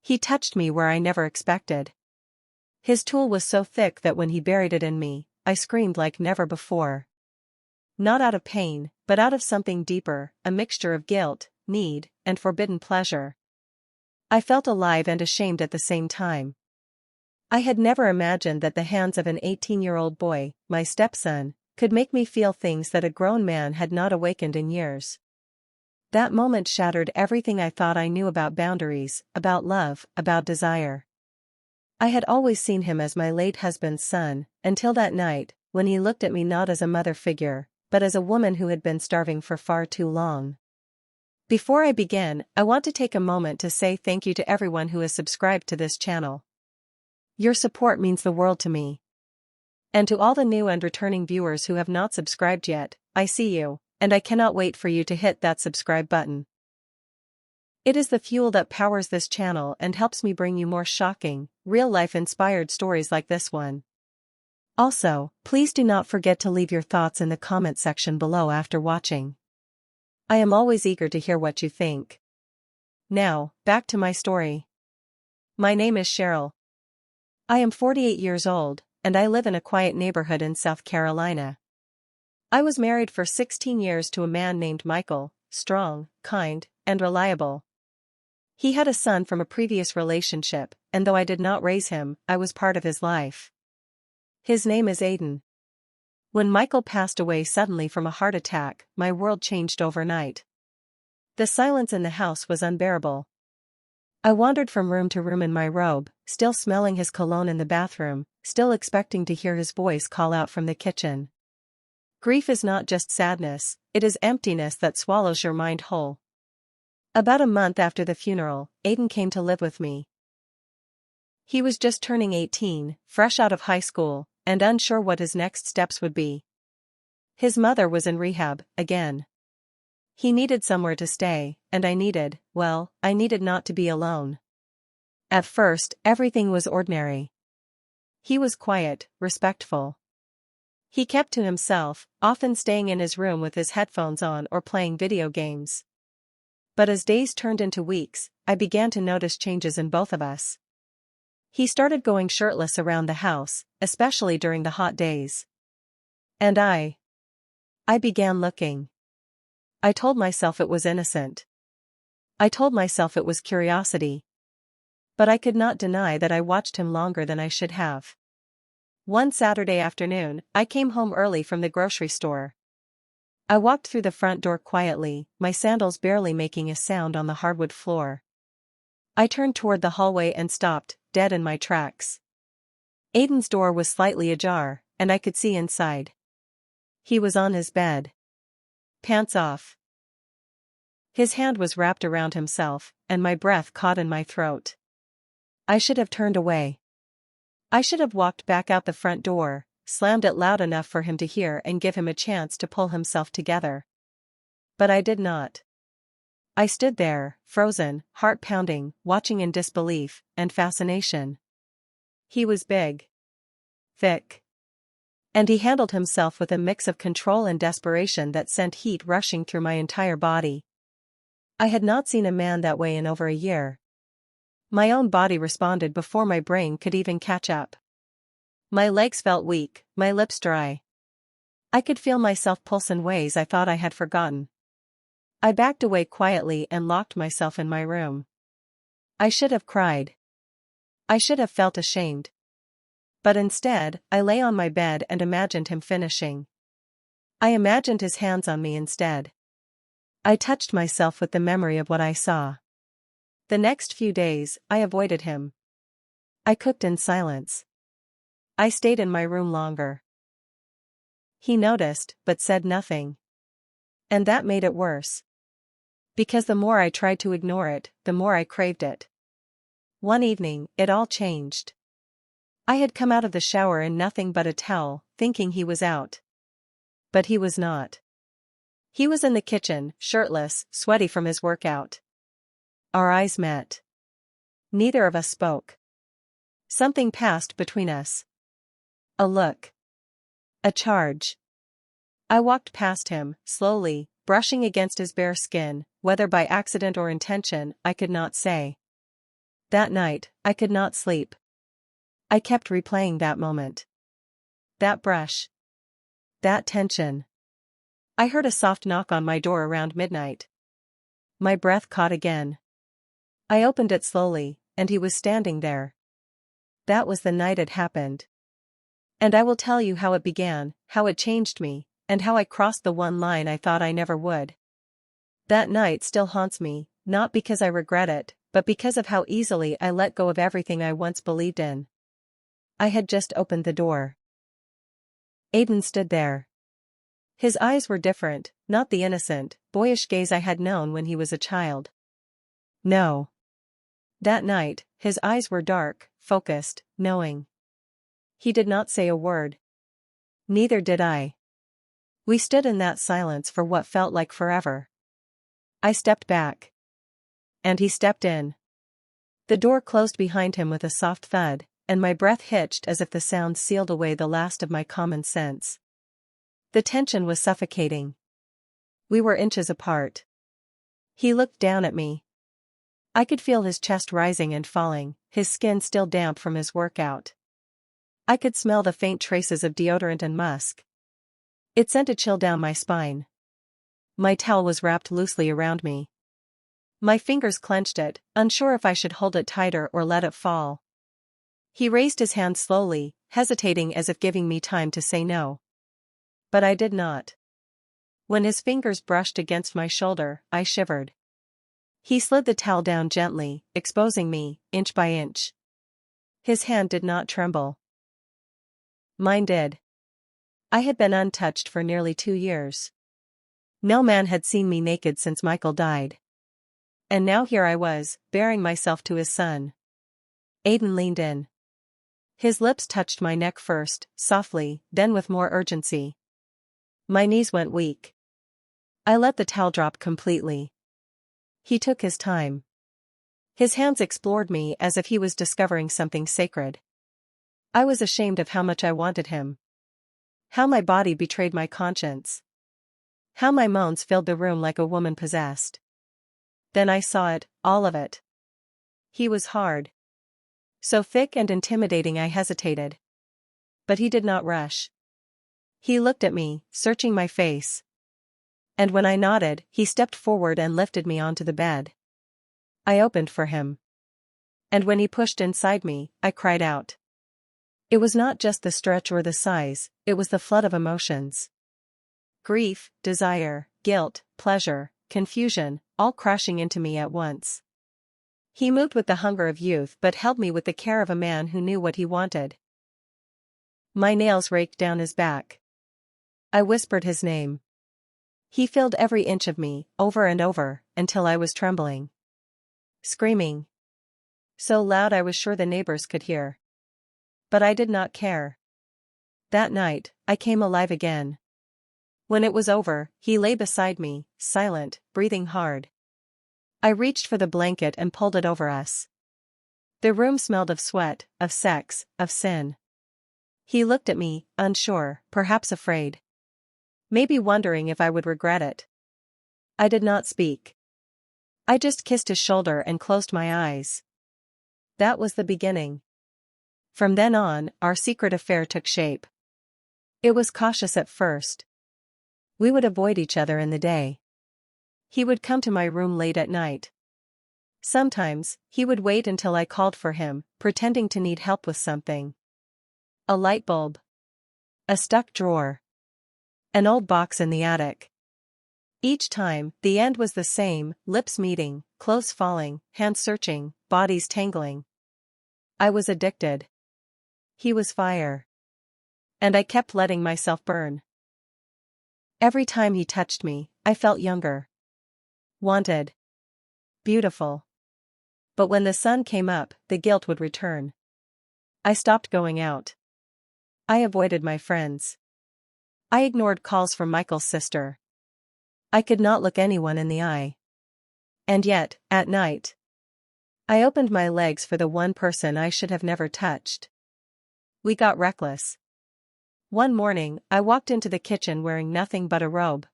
He touched me where I never expected. His tool was so thick that when he buried it in me, I screamed like never before. Not out of pain, but out of something deeper, a mixture of guilt, need, and forbidden pleasure. I felt alive and ashamed at the same time. I had never imagined that the hands of an 18-year-old boy, my stepson, could make me feel things that a grown man had not awakened in years. That moment shattered everything I thought I knew about boundaries, about love, about desire. I had always seen him as my late husband's son, until that night, when he looked at me not as a mother figure, but as a woman who had been starving for far too long. Before I begin, I want to take a moment to say thank you to everyone who has subscribed to this channel. Your support means the world to me. And to all the new and returning viewers who have not subscribed yet, I see you, and I cannot wait for you to hit that subscribe button. It is the fuel that powers this channel and helps me bring you more shocking, real-life inspired stories like this one. Also, please do not forget to leave your thoughts in the comment section below after watching. I am always eager to hear what you think. Now, back to my story. My name is Cheryl. I am 48 years old, and I live in a quiet neighborhood in South Carolina. I was married for 16 years to a man named Michael, strong, kind, and reliable. He had a son from a previous relationship, and though I did not raise him, I was part of his life. His name is Aiden. When Michael passed away suddenly from a heart attack, my world changed overnight. The silence in the house was unbearable. I wandered from room to room in my robe, still smelling his cologne in the bathroom, still expecting to hear his voice call out from the kitchen. Grief is not just sadness, it is emptiness that swallows your mind whole. About a month after the funeral, Aiden came to live with me. He was just turning 18, fresh out of high school, and unsure what his next steps would be. His mother was in rehab, again. He needed somewhere to stay, and I needed not to be alone. At first, everything was ordinary. He was quiet, respectful. He kept to himself, often staying in his room with his headphones on or playing video games. But as days turned into weeks, I began to notice changes in both of us. He started going shirtless around the house, especially during the hot days. And I began looking. I told myself it was innocent. I told myself it was curiosity. But I could not deny that I watched him longer than I should have. One Saturday afternoon, I came home early from the grocery store. I walked through the front door quietly, my sandals barely making a sound on the hardwood floor. I turned toward the hallway and stopped, dead in my tracks. Aiden's door was slightly ajar, and I could see inside. He was on his bed. Pants off. His hand was wrapped around himself, and my breath caught in my throat. I should have turned away. I should have walked back out the front door, slammed it loud enough for him to hear and give him a chance to pull himself together. But I did not. I stood there, frozen, heart pounding, watching in disbelief and fascination. He was big. Thick. And he handled himself with a mix of control and desperation that sent heat rushing through my entire body. I had not seen a man that way in over a year. My own body responded before my brain could even catch up. My legs felt weak, my lips dry. I could feel myself pulse in ways I thought I had forgotten. I backed away quietly and locked myself in my room. I should have cried. I should have felt ashamed. But instead, I lay on my bed and imagined him finishing. I imagined his hands on me instead. I touched myself with the memory of what I saw. The next few days, I avoided him. I cooked in silence. I stayed in my room longer. He noticed, but said nothing. And that made it worse. Because the more I tried to ignore it, the more I craved it. One evening, it all changed. I had come out of the shower in nothing but a towel, thinking he was out. But he was not. He was in the kitchen, shirtless, sweaty from his workout. Our eyes met. Neither of us spoke. Something passed between us. A look. A charge. I walked past him, slowly, brushing against his bare skin, whether by accident or intention, I could not say. That night, I could not sleep. I kept replaying that moment. That brush. That tension. I heard a soft knock on my door around midnight. My breath caught again. I opened it slowly, and he was standing there. That was the night it happened. And I will tell you how it began, how it changed me, and how I crossed the one line I thought I never would. That night still haunts me, not because I regret it, but because of how easily I let go of everything I once believed in. I had just opened the door. Aiden stood there. His eyes were different, not the innocent, boyish gaze I had known when he was a child. No. That night, his eyes were dark, focused, knowing. He did not say a word. Neither did I. We stood in that silence for what felt like forever. I stepped back. And he stepped in. The door closed behind him with a soft thud, and my breath hitched as if the sound sealed away the last of my common sense. The tension was suffocating. We were inches apart. He looked down at me. I could feel his chest rising and falling, his skin still damp from his workout. I could smell the faint traces of deodorant and musk. It sent a chill down my spine. My towel was wrapped loosely around me. My fingers clenched it, unsure if I should hold it tighter or let it fall. He raised his hand slowly, hesitating as if giving me time to say no. But I did not. When his fingers brushed against my shoulder, I shivered. He slid the towel down gently, exposing me, inch by inch. His hand did not tremble. Mine did. I had been untouched for nearly 2 years. No man had seen me naked since Michael died. And now here I was, baring myself to his son. Aiden leaned in. His lips touched my neck first, softly, then with more urgency. My knees went weak. I let the towel drop completely. He took his time. His hands explored me as if he was discovering something sacred. I was ashamed of how much I wanted him. How my body betrayed my conscience. How my moans filled the room like a woman possessed. Then I saw it, all of it. He was hard. So thick and intimidating I hesitated. But he did not rush. He looked at me, searching my face. And when I nodded, he stepped forward and lifted me onto the bed. I opened for him. And when he pushed inside me, I cried out. It was not just the stretch or the size, it was the flood of emotions. Grief, desire, guilt, pleasure, confusion, all crashing into me at once. He moved with the hunger of youth but held me with the care of a man who knew what he wanted. My nails raked down his back. I whispered his name. He filled every inch of me, over and over, until I was trembling. Screaming. So loud I was sure the neighbors could hear. But I did not care. That night, I came alive again. When it was over, he lay beside me, silent, breathing hard. I reached for the blanket and pulled it over us. The room smelled of sweat, of sex, of sin. He looked at me, unsure, perhaps afraid. Maybe wondering if I would regret it. I did not speak. I just kissed his shoulder and closed my eyes. That was the beginning. From then on, our secret affair took shape. It was cautious at first. We would avoid each other in the day. He would come to my room late at night. Sometimes, he would wait until I called for him, pretending to need help with something. A light bulb. A stuck drawer. An old box in the attic. Each time, the end was the same, lips meeting, clothes falling, hands searching, bodies tangling. I was addicted. He was fire. And I kept letting myself burn. Every time he touched me, I felt younger. Wanted. Beautiful. But when the sun came up, the guilt would return. I stopped going out. I avoided my friends. I ignored calls from Michael's sister. I could not look anyone in the eye. And yet, at night, I opened my legs for the one person I should have never touched. We got reckless. One morning, I walked into the kitchen wearing nothing but a robe.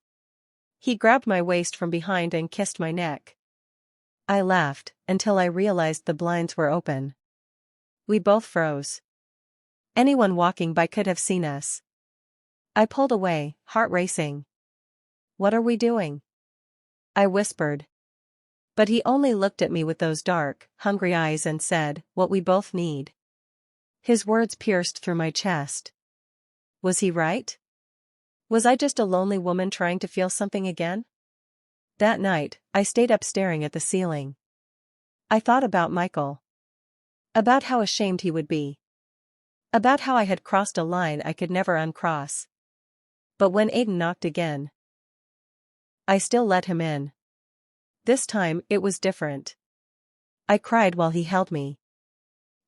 He grabbed my waist from behind and kissed my neck. I laughed, until I realized the blinds were open. We both froze. Anyone walking by could have seen us. I pulled away, heart racing. "What are we doing?" I whispered. But he only looked at me with those dark, hungry eyes and said, "What we both need." His words pierced through my chest. Was he right? Was I just a lonely woman trying to feel something again? That night, I stayed up staring at the ceiling. I thought about Michael. About how ashamed he would be. About how I had crossed a line I could never uncross. But when Aiden knocked again, I still let him in. This time, it was different. I cried while he held me.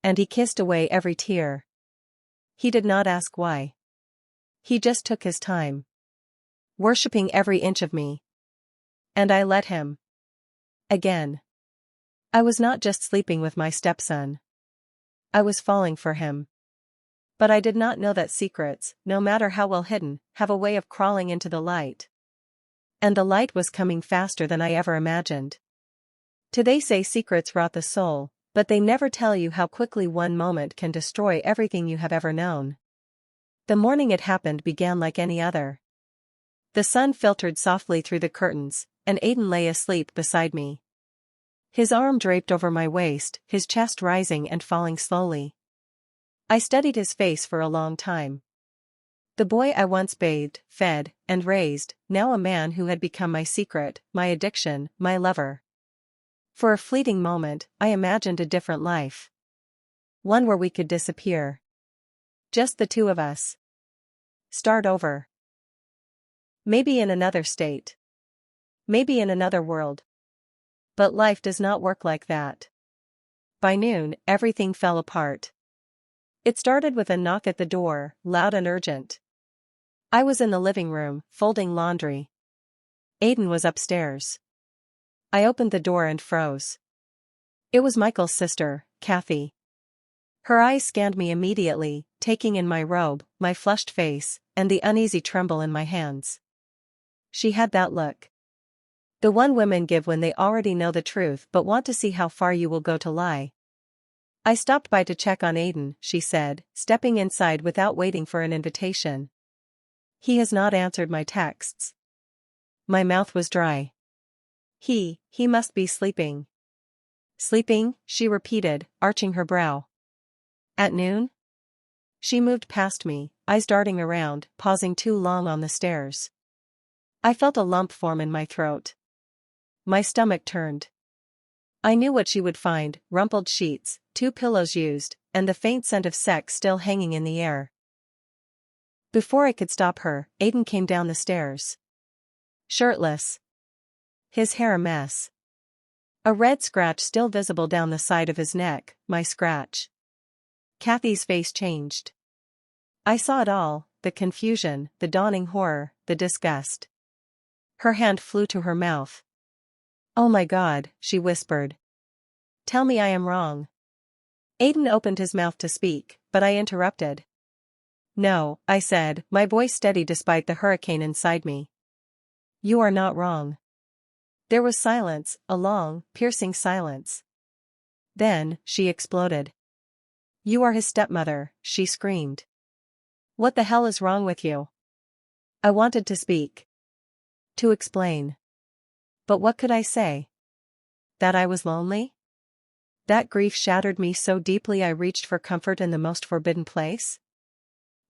And he kissed away every tear. He did not ask why. He just took his time. Worshipping every inch of me. And I let him. Again. I was not just sleeping with my stepson. I was falling for him. But I did not know that secrets, no matter how well hidden, have a way of crawling into the light. And the light was coming faster than I ever imagined. They say secrets rot the soul, but they never tell you how quickly one moment can destroy everything you have ever known. The morning it happened began like any other. The sun filtered softly through the curtains, and Aiden lay asleep beside me. His arm draped over my waist, his chest rising and falling slowly. I studied his face for a long time. The boy I once bathed, fed, and raised, now a man who had become my secret, my addiction, my lover. For a fleeting moment, I imagined a different life. One where we could disappear. Just the two of us. Start over. Maybe in another state. Maybe in another world. But life does not work like that. By noon, everything fell apart. It started with a knock at the door, loud and urgent. I was in the living room, folding laundry. Aiden was upstairs. I opened the door and froze. It was Michael's sister, Kathy. Her eyes scanned me immediately, taking in my robe, my flushed face, and the uneasy tremble in my hands. She had that look. The one women give when they already know the truth but want to see how far you will go to lie. "I stopped by to check on Aiden," she said, stepping inside without waiting for an invitation. "He has not answered my texts." My mouth was dry. He must be sleeping." "Sleeping?" she repeated, arching her brow. "At noon?" She moved past me, eyes darting around, pausing too long on the stairs. I felt a lump form in my throat. My stomach turned. I knew what she would find: rumpled sheets, 2 pillows used, and the faint scent of sex still hanging in the air. Before I could stop her, Aiden came down the stairs. Shirtless. His hair a mess. A red scratch still visible down the side of his neck, my scratch. Kathy's face changed. I saw it all, the confusion, the dawning horror, the disgust. Her hand flew to her mouth. "Oh my God," she whispered. "Tell me I am wrong." Aiden opened his mouth to speak, but I interrupted. "No," I said, my voice steady despite the hurricane inside me. "You are not wrong." There was silence, a long, piercing silence. Then, she exploded. "You are his stepmother," she screamed. "What the hell is wrong with you?" I wanted to speak. To explain. But what could I say? That I was lonely? That grief shattered me so deeply I reached for comfort in the most forbidden place?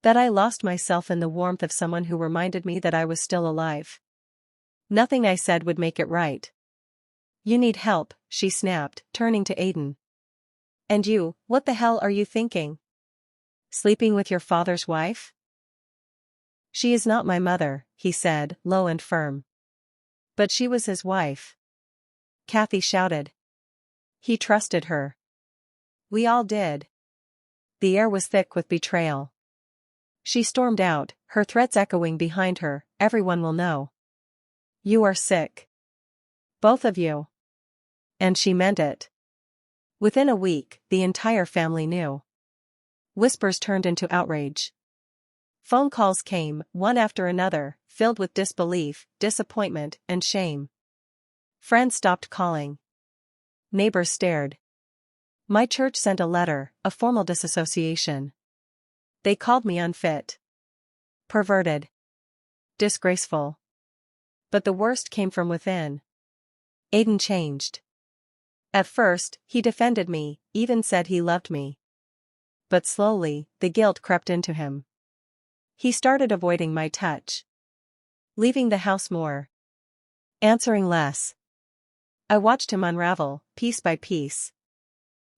That I lost myself in the warmth of someone who reminded me that I was still alive? Nothing I said would make it right. "You need help," she snapped, turning to Aiden. "And you, what the hell are you thinking? Sleeping with your father's wife?" "She is not my mother," he said, low and firm. "But she was his wife." Kathy shouted. "He trusted her." "We all did." The air was thick with betrayal. She stormed out, her threats echoing behind her. "Everyone will know. You are sick. Both of you." And she meant it. Within a week, the entire family knew. Whispers turned into outrage. Phone calls came, one after another, filled with disbelief, disappointment, and shame. Friends stopped calling. Neighbors stared. My church sent a letter, a formal disassociation. They called me unfit, perverted, disgraceful. But the worst came from within. Aiden changed. At first, he defended me, even said he loved me. But slowly, the guilt crept into him. He started avoiding my touch. Leaving the house more. Answering less. I watched him unravel, piece by piece.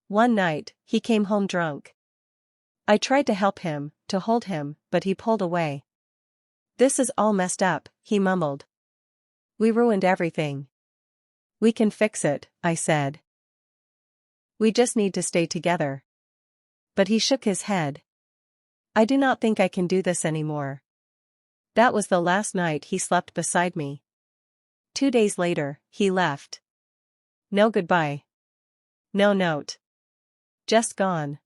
One night, he came home drunk. I tried to help him, to hold him, but he pulled away. "This is all messed up," he mumbled. "We ruined everything." "We can fix it," I said. "We just need to stay together." But he shook his head. "I do not think I can do this anymore." That was the last night he slept beside me. 2 days later, he left. No goodbye. No note. Just gone.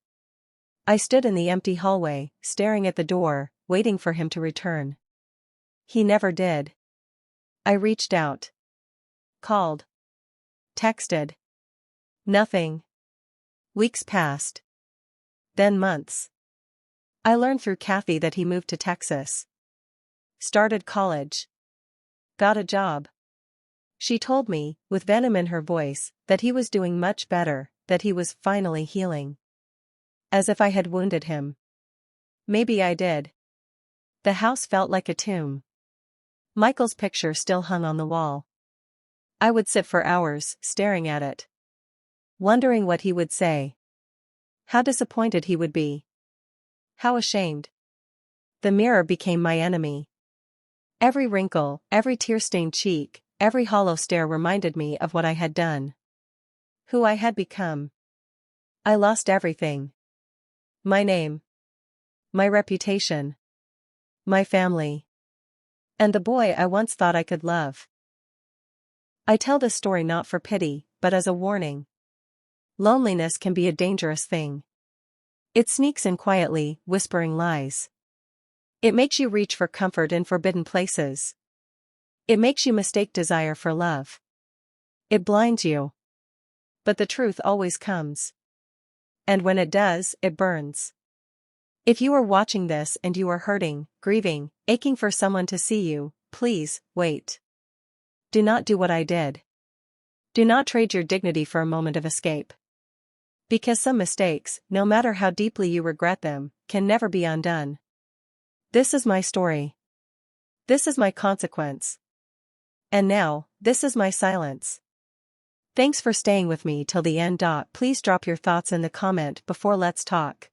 I stood in the empty hallway, staring at the door, waiting for him to return. He never did. I reached out. Called. Texted. Nothing. Weeks passed. Then months. I learned through Kathy that he moved to Texas. Started college. Got a job. She told me, with venom in her voice, that he was doing much better, that he was finally healing. As if I had wounded him. Maybe I did. The house felt like a tomb. Michael's picture still hung on the wall. I would sit for hours, staring at it. Wondering what he would say. How disappointed he would be. How ashamed. The mirror became my enemy. Every wrinkle, every tear-stained cheek, every hollow stare reminded me of what I had done. Who I had become. I lost everything. My name. My reputation. My family. And the boy I once thought I could love. I tell this story not for pity, but as a warning. Loneliness can be a dangerous thing. It sneaks in quietly, whispering lies. It makes you reach for comfort in forbidden places. It makes you mistake desire for love. It blinds you. But the truth always comes. And when it does, it burns. If you are watching this and you are hurting, grieving, aching for someone to see you, please, wait. Do not do what I did. Do not trade your dignity for a moment of escape. Because some mistakes, no matter how deeply you regret them, can never be undone. This is my story. This is my consequence. And now, this is my silence. Thanks for staying with me till the end. Please drop your thoughts in the comment before let's talk.